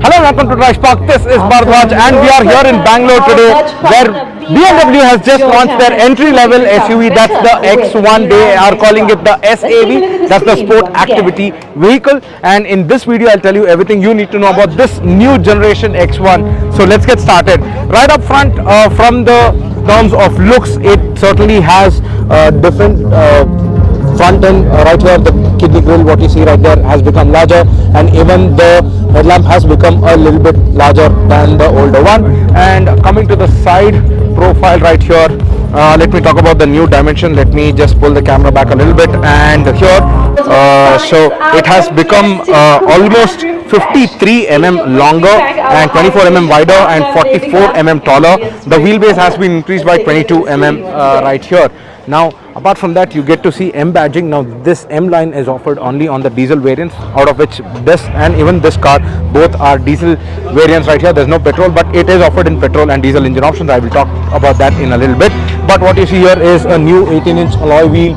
Hello, welcome to Drive Park. This is Bharadwaj and we are here in Bangalore today where BMW has just launched their entry-level SUV. That's the X1. They are calling it the SAV. That's the Sport Activity Vehicle. And in this video, I'll tell you everything you need to know about this new generation X1. So let's get started. Right up front, from the terms of looks, it certainly has different front end. Right here, the kidney grille, what you see right there, has become larger, and even the headlamp has become a little bit larger than the older one. And coming to the side profile right here, let me talk about the new dimension. Let me just pull the camera back a little bit, and here, so it has become almost 53 mm longer and 24 mm wider and 44 mm taller. The wheelbase has been increased by 22 mm right here. Now, apart from that, you get to see M badging. Now, this M line is offered only on the diesel variants, out of which this and even this car both are diesel variants right here. There's no petrol, but it is offered in petrol and diesel engine options. I will talk about that in a little bit. But what you see here is a new 18-inch alloy wheel.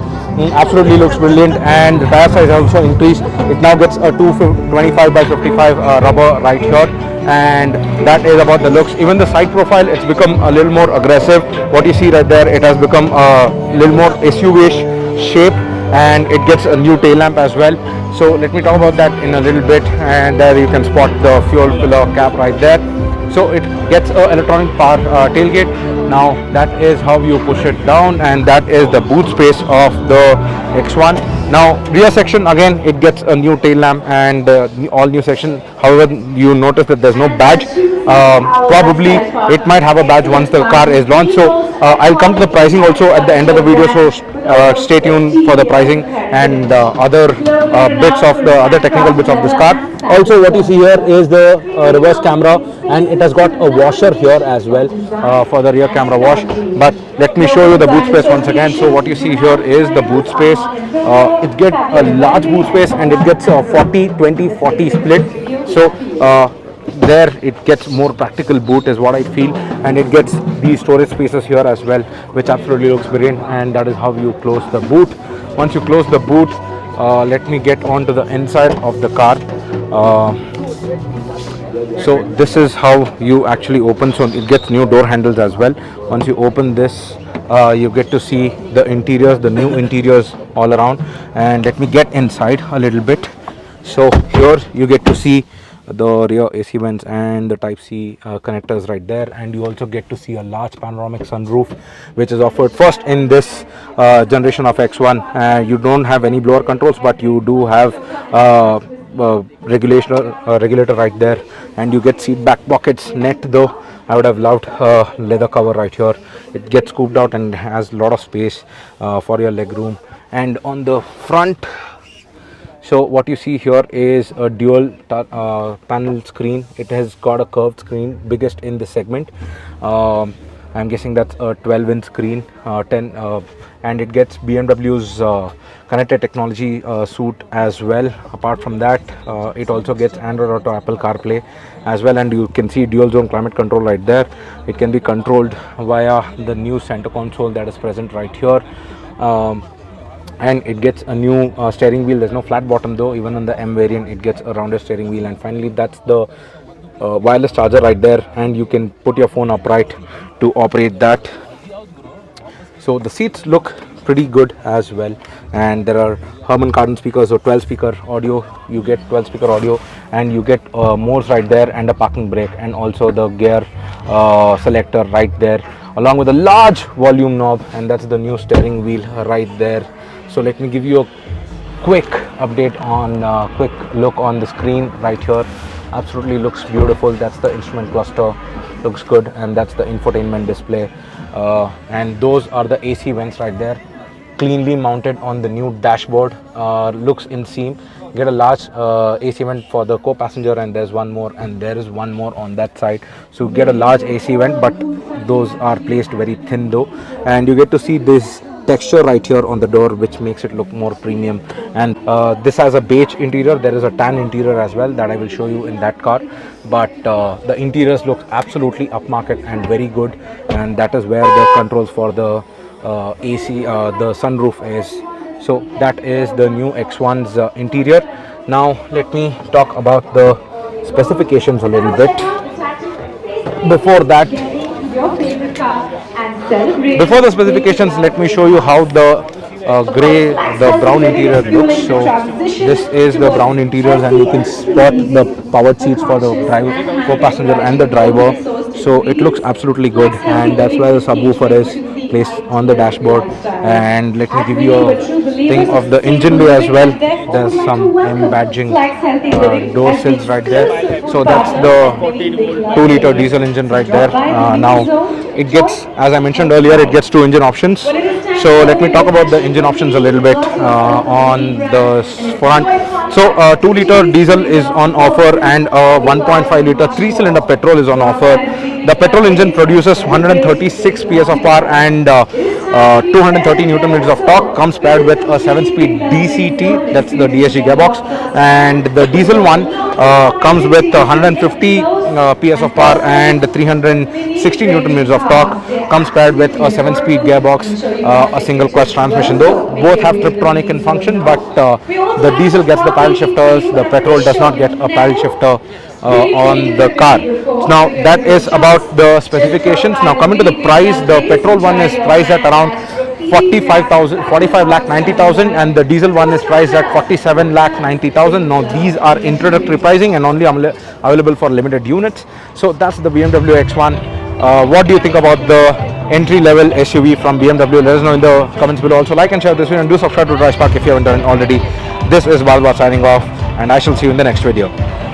Absolutely looks brilliant, and the tire size also increased. It now gets a 225 by 55 rubber right here, and that is about the looks. Even the side profile, it's become a little more aggressive. What you see right there, it has become a little more SUV-ish shape, and it gets a new tail lamp as well. So let me talk about that in a little bit. And there you can spot the fuel filler cap right there. So it gets a electronic power tailgate. Now that is how you push it down, and that is the boot space of the X1. Now rear section, again, it gets a new tail lamp and all new section. However, you notice that there's no badge. Probably it might have a badge once the car is launched. So I'll come to the pricing also at the end of the video, so stay tuned for the pricing and other bits of the other technical bits of this car. Also, what you see here is the reverse camera, and it has got a washer here as well for the rear camera wash. But let me show you the boot space once again. So what you see here is the boot space. It gets a large boot space, and it gets a 40-20-40 split. So there it gets more practical boot is what I feel, and it gets these storage spaces here as well, which absolutely looks brilliant. And that is how you close the boot. Once you close the boot, let me get on to the inside of the car. So this is how you actually open. So it gets new door handles as well. Once you open this, you get to see the interiors, the new interiors all around. And let me get inside a little bit. So here you get to see the rear AC vents and the Type C connectors right there, and you also get to see a large panoramic sunroof, which is offered first in this generation of X1. You don't have any blower controls, but you do have regulator right there, and you get seat back pockets. Net though, I would have loved leather cover right here. It gets scooped out and has a lot of space for your leg room. And on the front, so what you see here is a dual panel screen. It has got a curved screen, biggest in the segment. I'm guessing that's a 12-inch screen, and it gets BMW's connected technology suite as well. Apart from that, it also gets Android Auto, Apple CarPlay as well, and you can see dual zone climate control right there. It can be controlled via the new center console that is present right here. And it gets a new steering wheel. There's no flat bottom though. Even on the M variant, it gets a rounded steering wheel. And finally, that's the wireless charger right there, and you can put your phone upright to operate that. So the seats look pretty good as well, and there are Harman Kardon speakers, so 12 speaker audio. You get 12 speaker audio, and you get Morse right there, and a parking brake, and also the gear selector right there, along with a large volume knob, and that's the new steering wheel right there. So let me give you a quick update on quick look on the screen right here. Absolutely looks beautiful. That's the instrument cluster, looks good, and that's the infotainment display, and those are the AC vents right there, cleanly mounted on the new dashboard. Looks in seam. Get a large AC vent for the co-passenger, and there's one more, and there is one more on that side. So you get a large AC vent, but those are placed very thin though, and you get to see this texture right here on the door, which makes it look more premium. And this has a beige interior. There is a tan interior as well that I will show you in that car, but the interiors look absolutely upmarket and very good, and that is where the controls for the AC, the sunroof is. So that is the new X1's interior. Now let me talk about the specifications a little bit. Before that, before the specifications, let me show you how the the brown interior looks. So this is the brown interiors, and you can spot the powered seats for the driver, co-passenger and the driver. So it looks absolutely good, and that's why the subwoofer is placed on the dashboard. And let me give you a thing of the engine bay as well. There's some M badging door sills right there. So that's the 2-liter diesel engine right there. Now it gets, as I mentioned earlier, it gets 2 engine options. So let me talk about the engine options a little bit on the front. So 2-liter diesel is on offer, and a 1.5-liter 3-cylinder petrol is on offer. The petrol engine produces 136 PS of power and 230 Newton meters of torque. Comes paired with a 7-speed DCT, that's the DSG gearbox, and the diesel one comes with 150 PS of power and 360 Newton meters of torque. Comes paired with a 7-speed gearbox, a single clutch transmission. Though both have Tiptronic in function, but the diesel gets the paddle shifters, the petrol does not get a paddle shifter on the car. Now that is about the specifications. Now coming to the price, the petrol one is priced at around 45,90,000, and the diesel one is priced at 47,90,000. Now these are introductory pricing and only available for limited units. So that's the BMW X1. What do you think about the entry level SUV from BMW? Let us know in the comments below. Also like and share this video, and do subscribe to Drive Spark if you haven't done it already. This is Bharadwaj signing off, and I shall see you in the next video.